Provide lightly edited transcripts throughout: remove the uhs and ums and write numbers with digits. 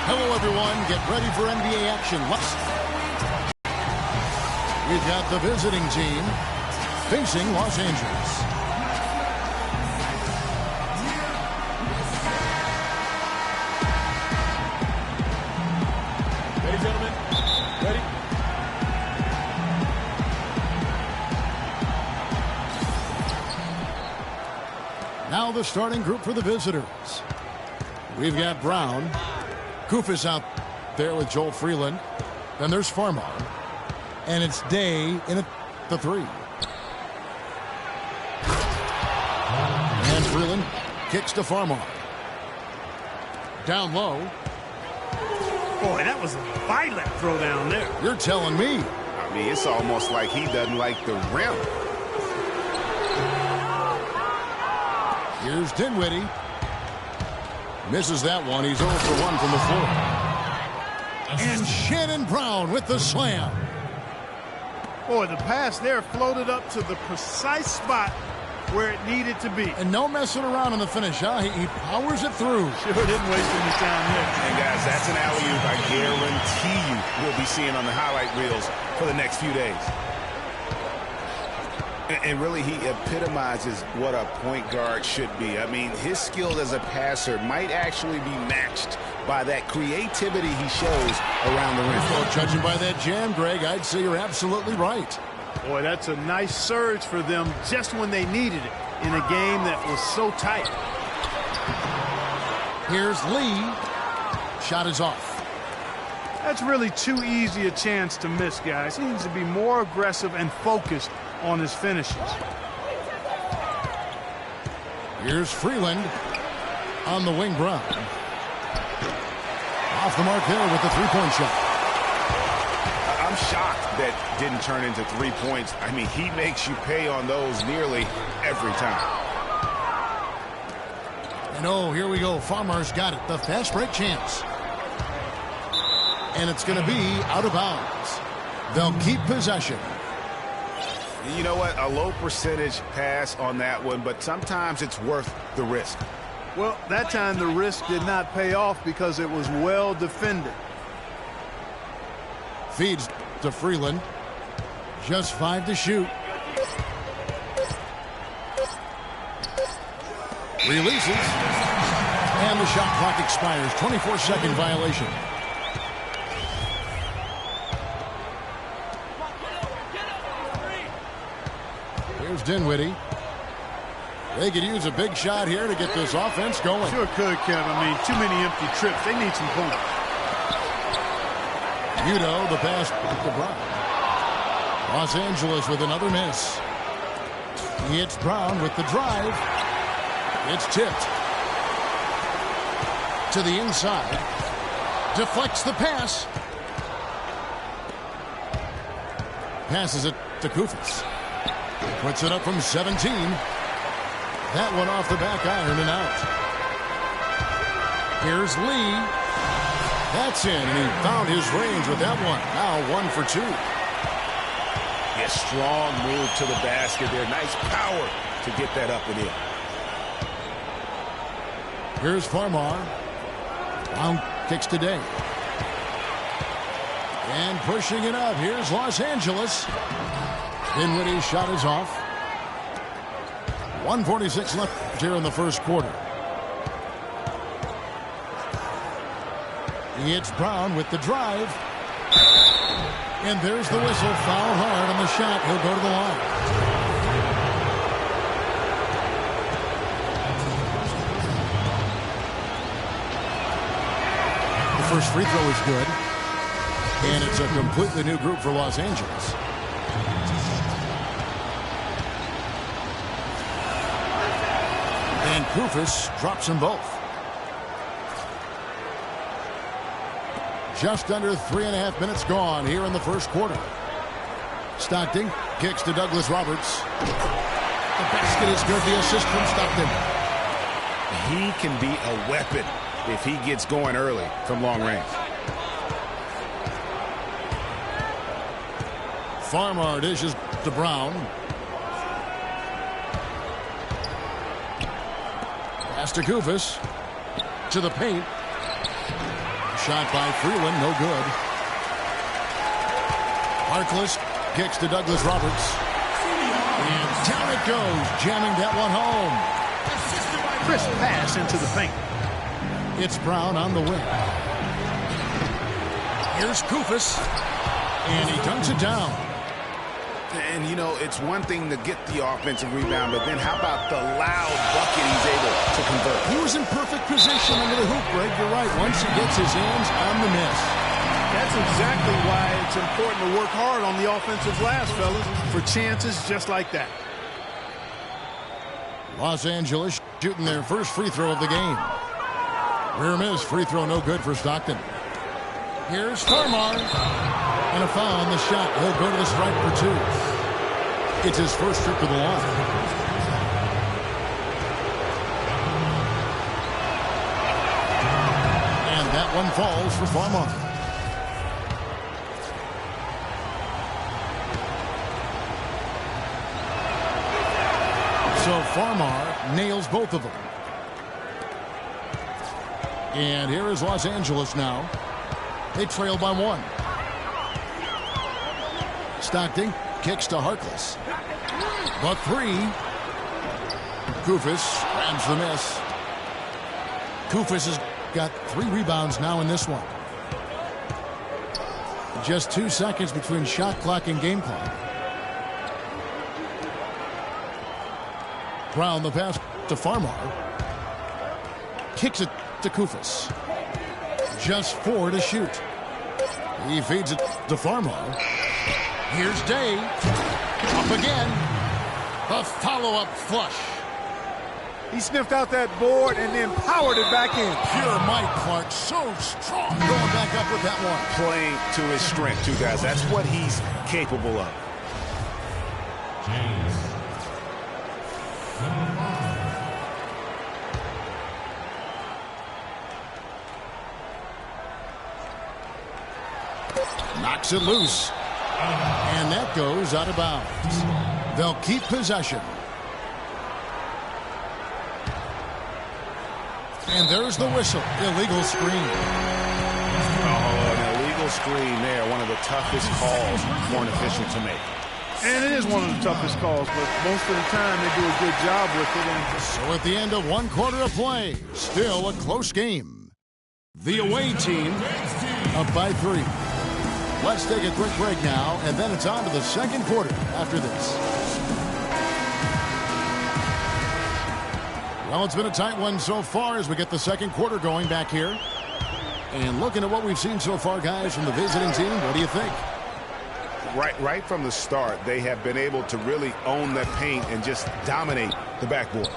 Hello, everyone. Get ready for NBA action. We've got the visiting team facing Los Angeles. Ready, gentlemen? Ready? Now the starting group for the visitors. We've got Brown. Kufis out there with Joel Freeland. Then there's Farmar. And it's Day in at the 3. And Freeland kicks to Farmar. Down low. Boy, that was a violent throw down there. You're telling me. I mean, it's almost like he doesn't like the rim. Here's Dinwiddie. Misses that one. He's 0 for 1 from the floor. And Shannon Brown with the slam. Boy, the pass there floated up to the precise spot where it needed to be. And no messing around in the finish, huh? He powers it through. Sure didn't waste any time there. And guys, that's an alley-oop I guarantee you we'll be seeing on the highlight reels for the next few days. And really, he epitomizes what a point guard should be. I mean, his skill as a passer might actually be matched by that creativity he shows around the rim. Well, judging by that jam, Greg, I'd say you're absolutely right. Boy, that's a nice surge for them just when they needed it in a game that was so tight. Here's Lee. Shot is off. That's really too easy a chance to miss, guys. He needs to be more aggressive and focused on his finishes. Here's Freeland on the wing. Brown. Off the mark there with the three-point shot. I'm shocked that didn't turn into 3 points. I mean, he makes you pay on those nearly every time. And oh, here we go. Farmar's got it. The fast break chance. And it's going to be out of bounds. They'll keep possession. You know what? A low percentage pass on that one, but sometimes it's worth the risk. Well, that time the risk did not pay off because it was well defended. Feeds to Freeland. Just 5 to shoot. Releases. And the shot clock expires. 24-second violation. Here's Dinwiddie. They could use a big shot here to get this offense going. Sure could, Kevin. I mean, too many empty trips. They need some points. Udo, the pass to Brown. Los Angeles with another miss. It's Brown with the drive. It's tipped. To the inside. Deflects the pass. Passes it to Kufis. Puts it up from 17. That one off the back iron and out. Here's Lee. That's in, and he found his range with that one. Now 1 for 2. Yeah, strong move to the basket there. Nice power to get that up and in. Here's Farmar. Brown kicks to Day. And pushing it up. Here's Los Angeles. Dinwiddie's shot is off. 1:46 left here in the first quarter. It's Brown with the drive. And there's the whistle. Foul hard on the shot. He'll go to the line. The first free throw is good. And it's a completely new group for Los Angeles. And Kufis drops them both. Just under 3.5 minutes gone here in the first quarter. Stockton kicks to Douglas Roberts. The basket is good. The assist from Stockton. He can be a weapon if he gets going early from long range. Farmar dishes to Brown. Pass to Kufis. To the paint. Shot by Freeland, no good. Harkless kicks to Douglas Roberts. And down it goes, jamming that one home. Crisp pass into the paint. It's Brown on the wing. Here's Kufis. And he dunks it down. And, you know, it's one thing to get the offensive rebound, but then how about the loud bucket he's able to convert? He was in perfect position under the hoop, Greg. You're right. Once he gets his hands on the miss. That's exactly why it's important to work hard on the offensive glass, fellas, for chances just like that. Los Angeles shooting their first free throw of the game. Rear miss, free throw no good for Stockton. Here's Farmar. And a foul on the shot. He'll go to the stripe for 2. It's his first trip to the line. And that one falls for Farmar. So Farmar nails both of them. And here is Los Angeles now. They trail by 1. Stockton kicks to Harkless. But 3. Kufis grabs the miss. Kufis has got 3 rebounds now in this one. Just 2 seconds between shot clock and game clock. Brown the pass to Farmar. Kicks it to Kufis. Just 4 to shoot. He feeds it to Farmar. Here's Day. Up again. The follow-up flush. He sniffed out that board and then powered it back in. Pure Mike Clark, so strong. Going back up with that one. Playing to his strength, too, guys. That's what he's capable of. Knocks it loose. And that goes out of bounds. They'll keep possession. And there's the whistle. Illegal screen. Oh, an illegal screen there. One of the toughest calls for an official to make. And it is one of the toughest calls, but most of the time they do a good job with it. And so at the end of 1 quarter of play, still a close game. The away team up by 3. Let's take a quick break now, and then it's on to the second quarter after this. Well, it's been a tight one so far as we get the second quarter going back here. And looking at what we've seen so far, guys, from the visiting team, what do you think? Right from the start, they have been able to really own that paint and just dominate the backboard.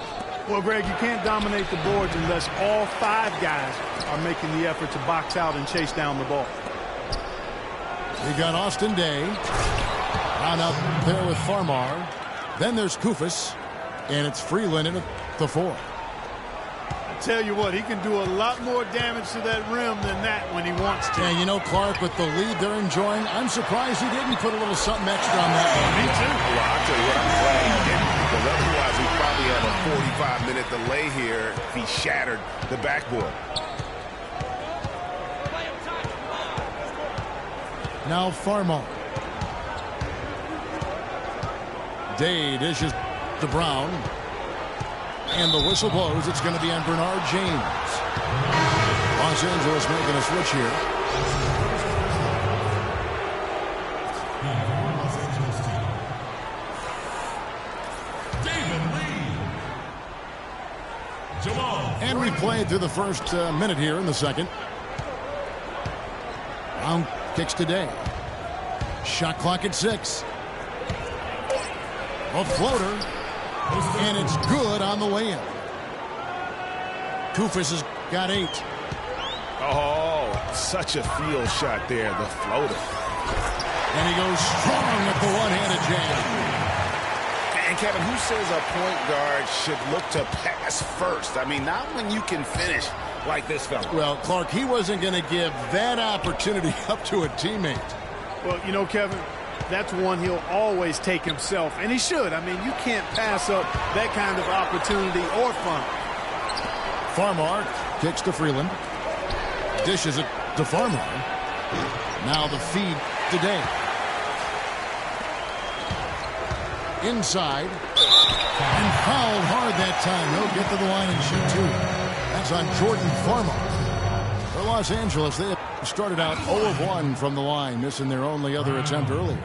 Well, Greg, you can't dominate the boards unless all 5 guys are making the effort to box out and chase down the ball. We got Austin Day on up there with Farmar. Then there's Kufis, and it's Freeland in at the 4. I tell you what, he can do a lot more damage to that rim than that when he wants to. Yeah, you know, Clark, with the lead they're enjoying, I'm surprised he didn't put a little something extra on that one. Me too. Well, I'll tell you what, I'm glad he didn't, because otherwise we probably have a 45-minute delay here if he shattered the backboard. Now Farmar. Day dishes to Brown. And the whistle blows. It's going to be on Bernard James. Los Angeles making a switch here. And we played through the first minute here in the second. Brown kicks to Day. Shot clock at 6. A floater. And it's good on the way in. Kufis has got 8. Oh, such a field shot there, the floater. And he goes strong with the one-handed jam. And Kevin, who says a point guard should look to pass first? I mean, not when you can finish like this fella. Well, Clark, he wasn't going to give that opportunity up to a teammate. Well, you know, Kevin, that's one he'll always take himself, and he should. I mean, you can't pass up that kind of opportunity or fun. Farmar kicks to Freeland. Dishes it to Farmar. Now the feed to Day. Inside. And fouled hard that time. He'll get to the line and shoot two. That's on Jordan Farmar. For Los Angeles, they have started out 0 of 1 from the line, missing their only other attempt earlier.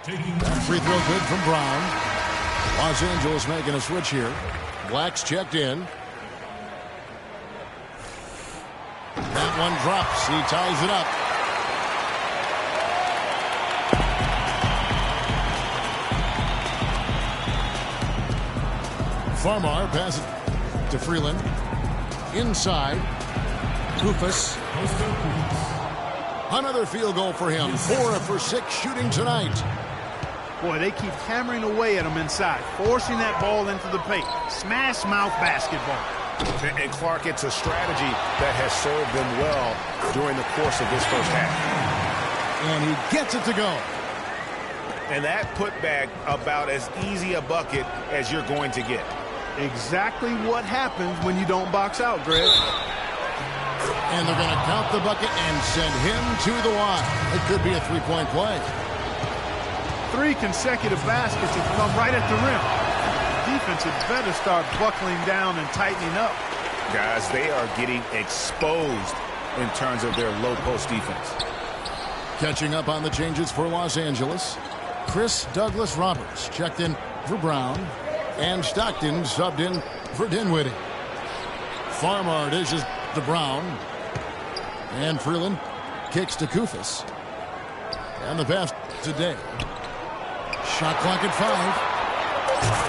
That free throw good from Brown. Los Angeles making a switch here. Black's checked in. That one drops. He ties it up. Farmar passes it to Freeland. Inside. Kufis. Another field goal for him. 4 for 6 shooting tonight. Boy, they keep hammering away at him inside, forcing that ball into the paint. Smash mouth basketball. And Clark, it's a strategy that has served them well during the course of this first half. And he gets it to go. And that putback about as easy a bucket as you're going to get. Exactly what happens when you don't box out, Greg. And they're going to count the bucket and send him to the line. It could be a three-point play. 3 consecutive baskets have come right at the rim. The defense had better start buckling down and tightening up. Guys, they are getting exposed in terms of their low post defense. Catching up on the changes for Los Angeles. Chris Douglas Roberts checked in for Brown. And Stockton subbed in for Dinwiddie. Farmar dishes to Brown. And Freeland kicks to Kufis. And the pass to Day. Shot clock at 5.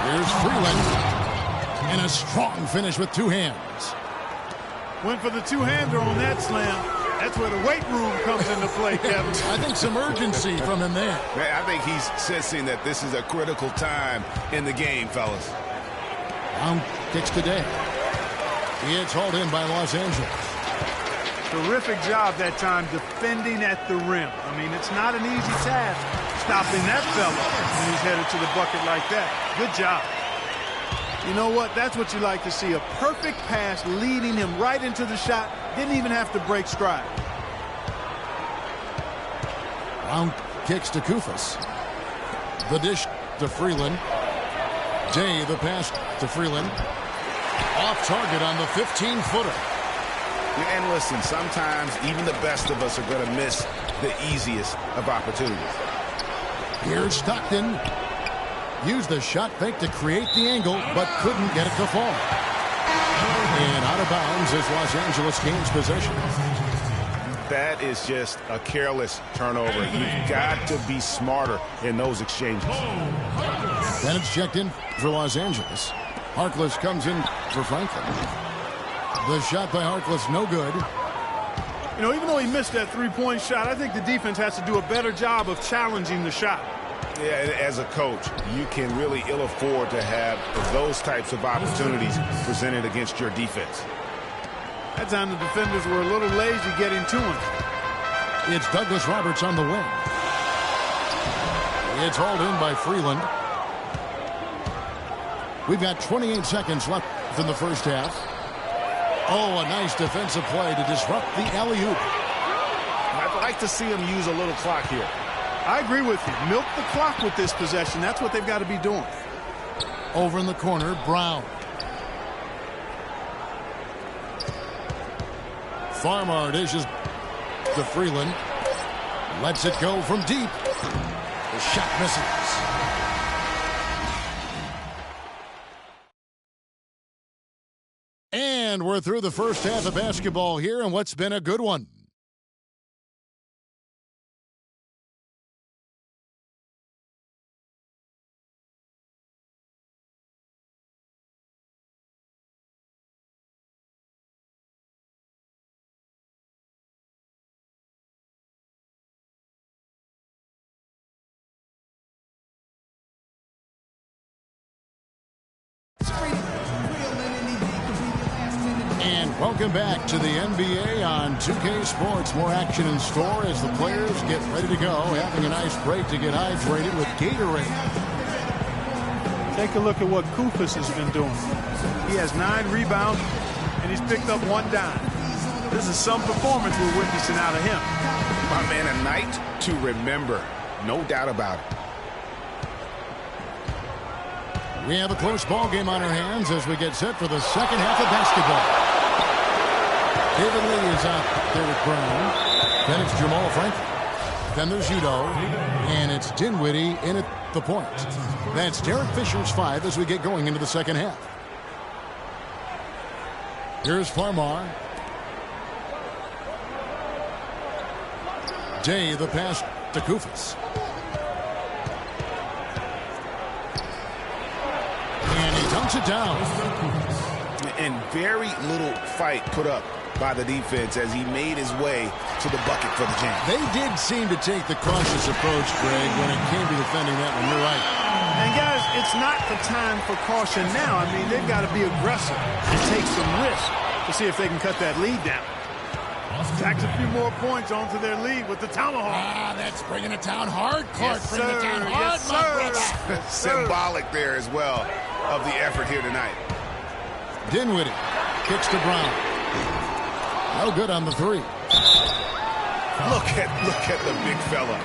Here's Freeland. And a strong finish with 2 hands. Went for the two-hander on that slam. That's where the weight room comes into play, Kevin. I think some urgency from him there. Man, I think he's sensing that this is a critical time in the game, fellas. Brown kicks to Day. It's hauled in by Los Angeles. Terrific job that time defending at the rim. I mean, it's not an easy task stopping that fella when he's headed to the bucket like that. Good job. You know what? That's what you like to see. A perfect pass leading him right into the shot. Didn't even have to break stride. Brown kicks to Kufis. The dish to Freeland. Day, the pass to Freeland. Off target on the 15-footer. And listen, sometimes even the best of us are going to miss the easiest of opportunities. Here's Stockton. Used the shot fake to create the angle, but couldn't get it to fall. And out of bounds as Los Angeles gains possession. That is just a careless turnover. You've got to be smarter in those exchanges. Then it's checked in for Los Angeles. Harkless comes in for Franklin. The shot by Harkless, no good. You know, even though he missed that three-point shot, I think the defense has to do a better job of challenging the shot. Yeah, as a coach, you can really ill afford to have those types of opportunities presented against your defense. That time the defenders were a little lazy getting to him. It's Douglas Roberts on the wing. It's hauled in by Freeland. We've got 28 seconds left in the first half. Oh, a nice defensive play to disrupt the alley-oop. I'd like to see him use a little clock here. I agree with you. Milk the clock with this possession. That's what they've got to be doing. Over in the corner, Brown. Farmar dishes to Freeland. Lets it go from deep. The shot misses. And we're through the first half of basketball here, and what's been a good one. And welcome back to the NBA on 2K Sports. More action in store as the players get ready to go. Having a nice break to get hydrated with Gatorade. Take a look at what Kufis has been doing. He has 9 rebounds, and he's picked up 1 dime. This is some performance we're witnessing out of him. My man, a night to remember. No doubt about it. We have a close ball game on our hands as we get set for the second half of basketball. David Lee is out there with Brown. Then it's Jamal Franklin. Then there's Udo. And it's Dinwiddie in at the point. That's Derek Fisher's 5 as we get going into the second half. Here's Farmar. Day, the pass to Kufis. And he dunks it down. And very little fight put up by the defense as he made his way to the bucket for the jam. They did seem to take the cautious approach, Greg, when it came to defending that one. You're right. And guys, it's not the time for caution now. I mean, they've got to be aggressive and take some risk to see if they can cut that lead down. Tacks a few more points onto their lead with the tomahawk. Ah, that's bringing it down hard. Clark, Yes, bringing it down hard, yes, my brother. Symbolic there as well of the effort here tonight. Dinwiddie kicks to Brown. No good on the 3. Look at the big fella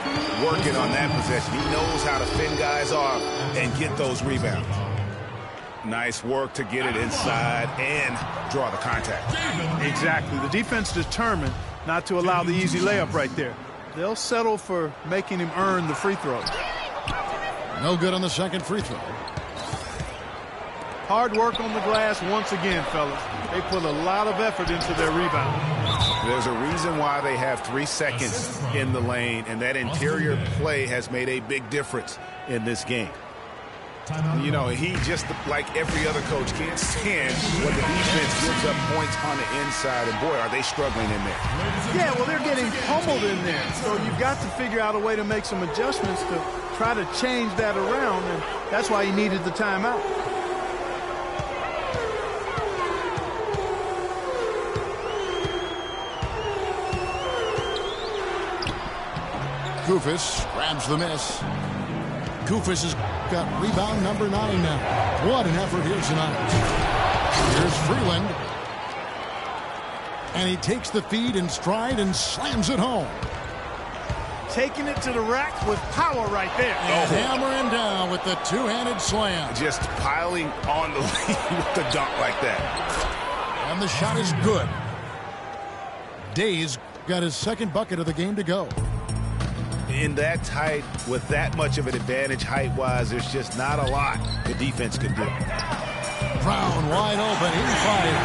working on that possession. He knows how to fend guys off and get those rebounds. Nice work to get it inside and draw the contact. Exactly. The defense determined not to allow the easy layup right there. They'll settle for making him earn the free throw. No good on the second free throw. Hard work on the glass once again, fellas. They put a lot of effort into their rebound. There's a reason why they have 3 seconds in the lane, and that interior play has made a big difference in this game. You know, he just, like every other coach, can't stand when the defense gives up points on the inside, and boy, are they struggling in there. Yeah, well, they're getting pummeled in there, so you've got to figure out a way to make some adjustments to try to change that around, and that's why he needed the timeout. Kufis grabs the miss. Kufis has got rebound number 9 now. What an effort here tonight. Here's Freeland. And he takes the feed in stride and slams it home. Taking it to the rack with power right there. And hammering down with the 2-handed slam. Just piling on the lead with the dunk like that. And the shot is good. Day's got his second bucket of the game to go. In that tight, with that much of an advantage height-wise, there's just not a lot the defense can do. Brown wide open, in fire.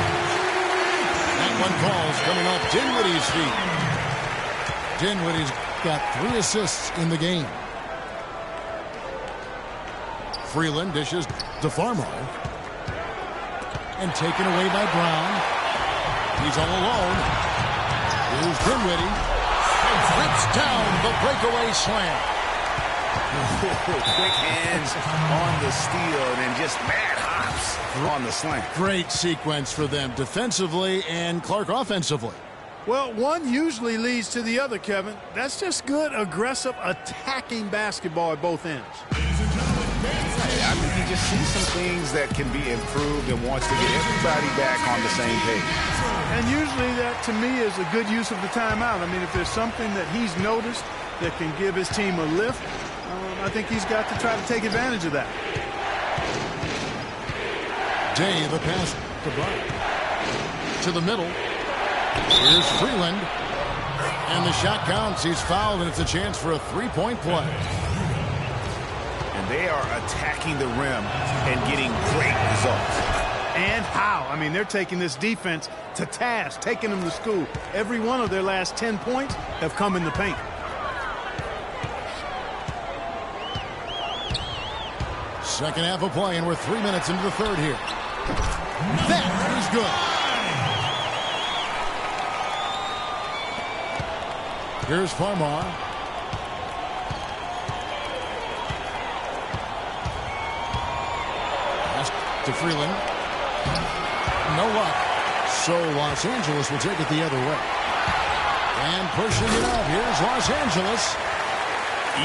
That one falls coming off Dinwiddie's feet. Dinwiddie's got 3 assists in the game. Freeland dishes to Farmar. And taken away by Brown. He's all alone. Here's Dinwiddie. Rips down the breakaway slam. Quick hands on the steal and then just mad hops on the slam. Great sequence for them defensively and Clark offensively. Well, one usually leads to the other, Kevin. That's just good, aggressive, attacking basketball at both ends. I mean, he just sees some things that can be improved and wants to get everybody back on the same page. And usually that, to me, is a good use of the timeout. I mean, if there's something that he's noticed that can give his team a lift, I think he's got to try to take advantage of that. Day, the pass to Brown. To the middle. Here's Freeland. And the shot counts. He's fouled, and it's a chance for a 3-point play. And they are attacking the rim and getting great results. And how? I mean, they're taking this defense to task, taking them to school. Every one of their last 10 points have come in the paint. Second half of play, and we're 3 minutes into the third here. That is good. Here's Farmar. Pass to Freeland. No luck. So Los Angeles will take it the other way. And pushing it up. Here's Los Angeles.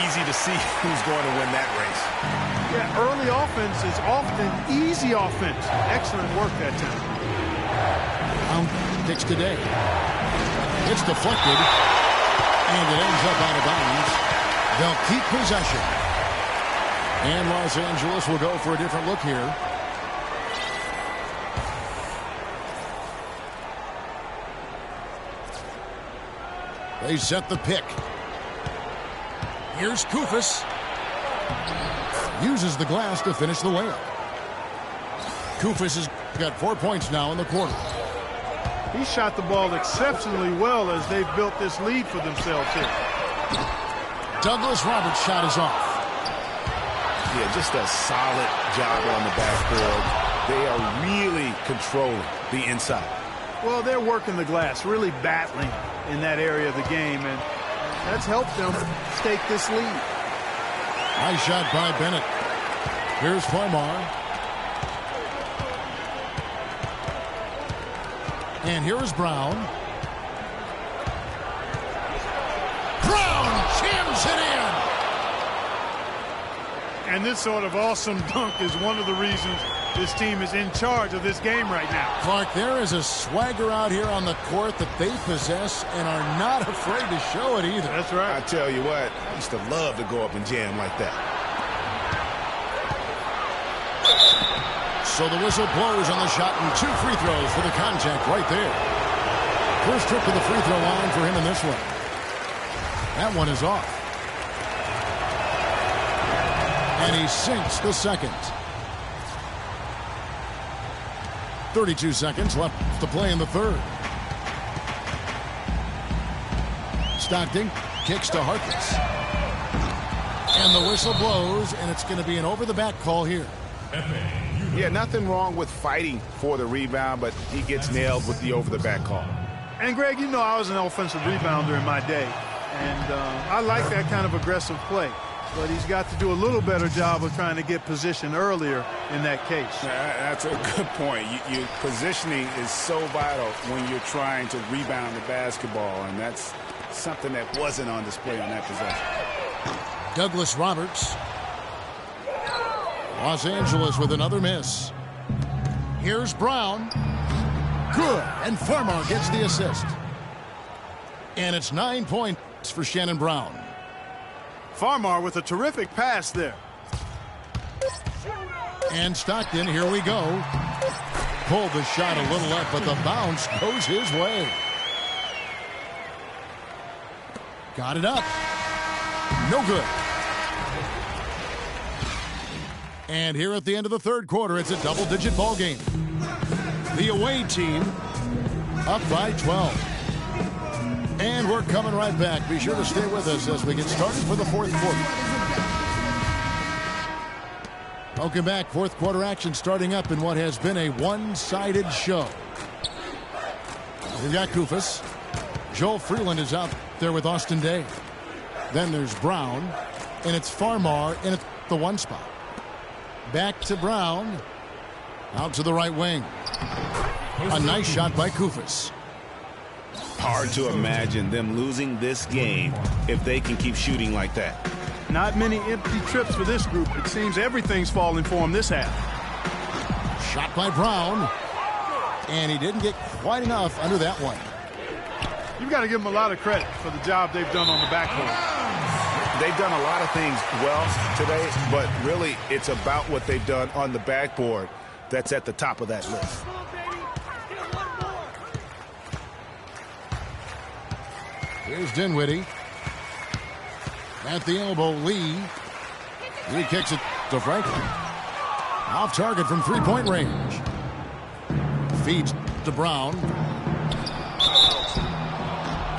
easy to see who's going to win that race. Yeah, early offense is often easy offense. Excellent work that time. Kicks today. It's deflected, and it ends up out of bounds. They'll keep possession. And Los Angeles will go for a different look here. They set the pick. Here's Kufis. Uses the glass to finish the layup. Kufis has got 4 points now in the quarter. He shot the ball exceptionally well as they've built this lead for themselves here. Douglas Roberts' shot is off. Yeah, just a solid job on the backboard. They are really controlling the inside. Well, they're working the glass, really battling in that area of the game, and that's helped them stake this lead. Nice shot by Bennett. Here's Farmar. And here is Brown. Brown jams it in. And this sort of awesome dunk is one of the reasons this team is in charge of this game right now. Clark, there is a swagger out here on the court that they possess and are not afraid to show it either. That's right. I tell you what, I used to love to go up and jam like that. So the whistle blows on the shot and 2 free throws for the contact right there. First trip to the free throw line for him in this one. That one is off. And he sinks the second. 32 seconds left to play in the third. Stockton kicks to Harkless. And the whistle blows, and it's going to be an over-the-back call here. Yeah, nothing wrong with fighting for the rebound, but he gets nailed with the over-the-back call. And, Greg, you know I was an offensive rebounder in my day, and I like that kind of aggressive play. But he's got to do a little better job of trying to get position earlier in that case. That's a good point. Positioning is so vital when you're trying to rebound the basketball, and that's something that wasn't on display on that possession. Douglas Roberts. Los Angeles with another miss. Here's Brown. Good. And Farmar gets the assist. And it's 9 points for Shannon Brown. Farmar with a terrific pass there. And Stockton, here we go. Pulled the shot a little up, but the bounce goes his way. Got it up. No good. And here at the end of the third quarter, it's a double-digit ball game. The away team up by 12. And we're coming right back. Be sure to stay with us as we get started for the fourth quarter. Welcome back. Fourth quarter action starting up in what has been a one-sided show. We've got Kufis. Joel Freeland is out there with Austin Day. Then there's Brown. And it's Farmar in at the one spot. Back to Brown. Out to the right wing. A nice shot by Kufis. Hard to imagine them losing this game if they can keep shooting like that. Not many empty trips for this group. It seems everything's falling for them this half. Shot by Brown. And he didn't get quite enough under that one. You've got to give them a lot of credit for the job they've done on the backboard. They've done a lot of things well today, but really it's about what they've done on the backboard that's at the top of that list. Here's Dinwiddie. At the elbow, Lee. He kicks it to Franklin. Off target from three-point range. Feeds to Brown.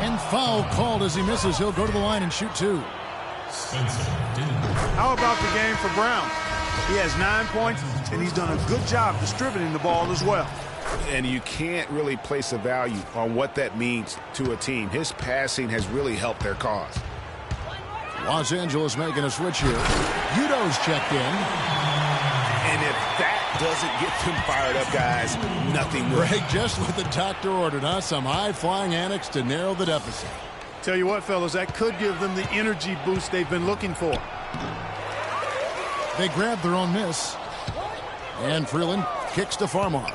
And foul called as he misses. He'll go to the line and shoot 2. How about the game for Brown? He has 9 points, and he's done a good job distributing the ball as well. And you can't really place a value on what that means to a team. His passing has really helped their cause. Los Angeles making a switch here. Udo's checked in. And if that doesn't get them fired up, guys, nothing will. Greg, just what the doctor ordered, huh? Some high-flying annex to narrow the deficit. Tell you what, fellas, that could give them the energy boost they've been looking for. They grab their own miss. And Freeland kicks to Farmar.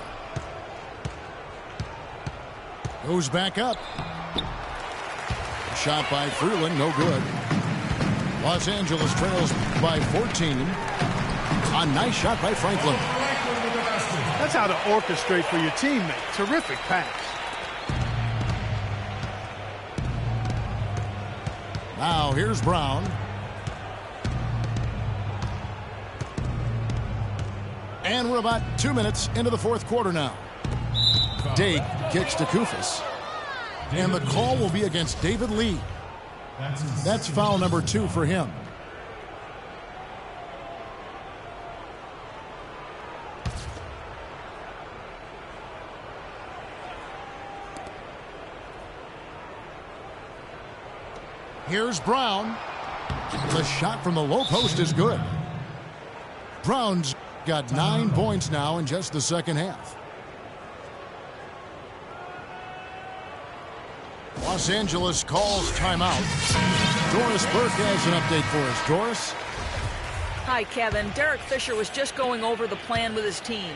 Goes back up. Shot by Freeland, no good. Los Angeles trails by 14. A nice shot by Franklin. That's how to orchestrate for your teammate. Terrific pass. Now here's Brown. And we're about 2 minutes into the fourth quarter now. Dake kicks to Kufis. And the call will be against David Lee. That's foul number 2 for him. Here's Brown. The shot from the low post is good. Brown's got 9 points now in just the second half. Los Angeles calls timeout. Doris Burke has an update for us. Doris? Hi, Kevin. Derek Fisher was just going over the plan with his team.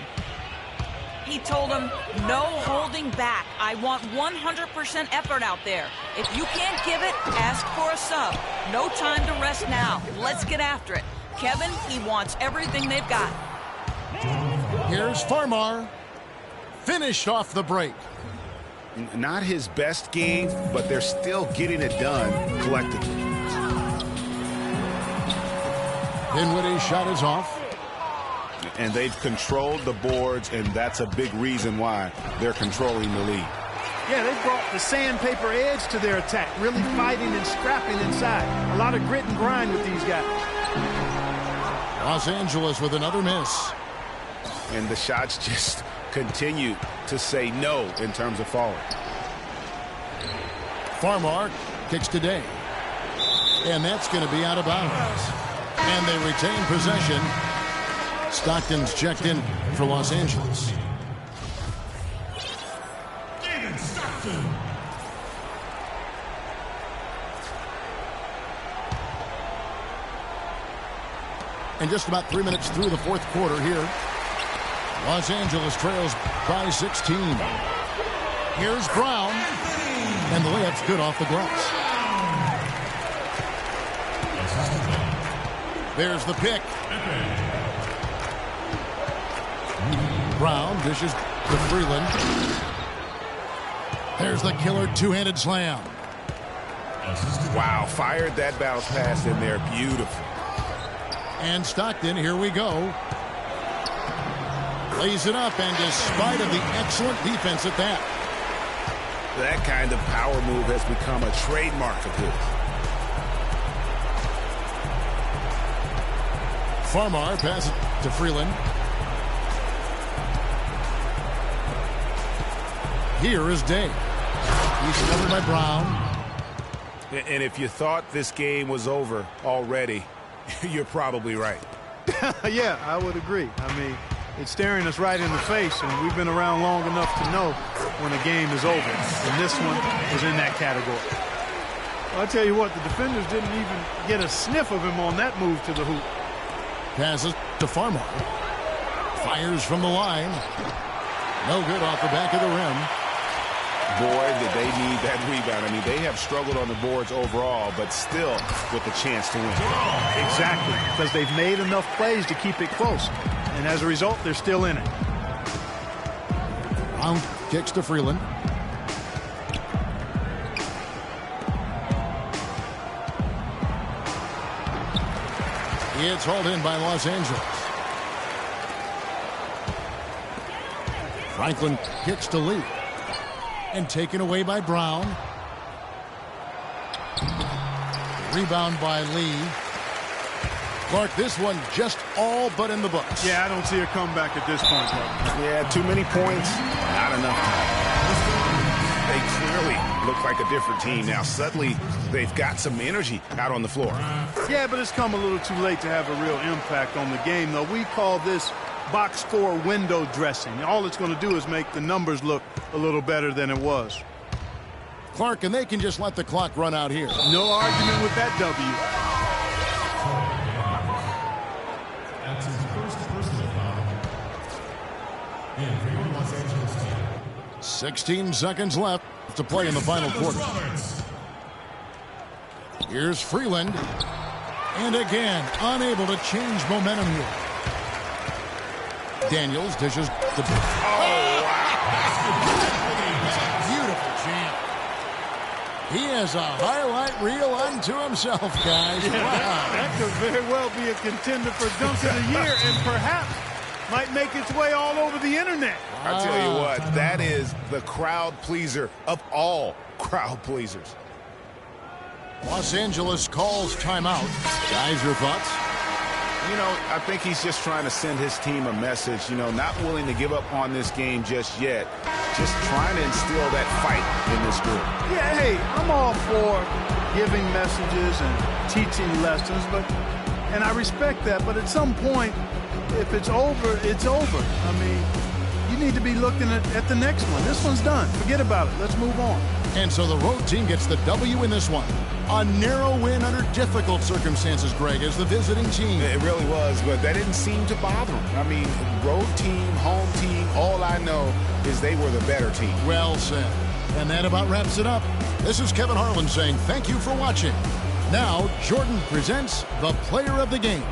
He told them, no holding back. I want 100% effort out there. If you can't give it, ask for a sub. No time to rest now. Let's get after it. Kevin, he wants everything they've got. Here's Farmar. Finished off the break. Not his best game, but they're still getting it done collectively. Dinwiddie's shot is off. And they've controlled the boards, and that's a big reason why they're controlling the lead. Yeah, they brought the sandpaper edge to their attack, really fighting and scrapping inside. A lot of grit and grind with these guys. Los Angeles with another miss. And the shots just continue to say no in terms of falling. Farmar kicks today. And that's going to be out of bounds. And they retain possession. Stockton's checked in for Los Angeles. David Stockton. And just about 3 minutes through the fourth quarter here. Los Angeles trails by 16. Here's Brown. And the layup's good off the glass. There's the pick. Brown dishes to Freeland. There's the killer two-handed slam. Wow, fired that bounce pass in there. Beautiful. And Stockton, here we go. Lays it up, and despite of the excellent defense at that. That kind of power move has become a trademark of his. Farmar passes to Freeland. Here is Day. He's covered by Brown. And if you thought this game was over already, you're probably right. Yeah, I would agree. I mean, it's staring us right in the face, and we've been around long enough to know when a game is over. And this one was in that category. Well, I'll tell you what, the defenders didn't even get a sniff of him on that move to the hoop. Passes to Farmar. Fires from the line. No good off the back of the rim. Boy, did they need that rebound. I mean, they have struggled on the boards overall, but still with a chance to win. Exactly, because they've made enough plays to keep it close. And as a result, they're still in it. Brown kicks to Freeland. It's hauled in by Los Angeles. Franklin kicks to Lee. And taken away by Brown. Rebound by Lee. Clark, this one just all but in the books. Yeah, I don't see a comeback at this point, though. Yeah, too many points, not enough time. They clearly look like a different team now. Suddenly, they've got some energy out on the floor. Yeah, but it's come a little too late to have a real impact on the game, though. We call this box score window dressing. All it's going to do is make the numbers look a little better than it was. Clark, and they can just let the clock run out here. No argument with that W. That's his first personal foul. And for your Los Angeles team. 16 seconds left to play in the final quarter. Here's Freeland. And again, unable to change momentum here. Daniels dishes the... Oh, Beautiful jam. He has a highlight reel unto himself, guys. Yeah, Wow. that could very well be a contender for Dunk of the Year and perhaps might make its way all over the internet. I tell you what, that is the crowd pleaser of all crowd pleasers. Los Angeles calls timeout. Guys, your thoughts? You know, I think he's just trying to send his team a message, you know, not willing to give up on this game just yet. Just trying to instill that fight in this group. Yeah, hey, I'm all for giving messages and teaching lessons, and I respect that, but at some point, if it's over, it's over. I mean, you need to be looking at the next one. This one's done. Forget about it. Let's move on. And so the road team gets the W in this one. A narrow win under difficult circumstances, Greg, as the visiting team. It really was, but that didn't seem to bother him. I mean, road team, home team, all I know is they were the better team. Well said. And that about wraps it up. This is Kevin Harlan saying thank you for watching. Now, Jordan presents the player of the game.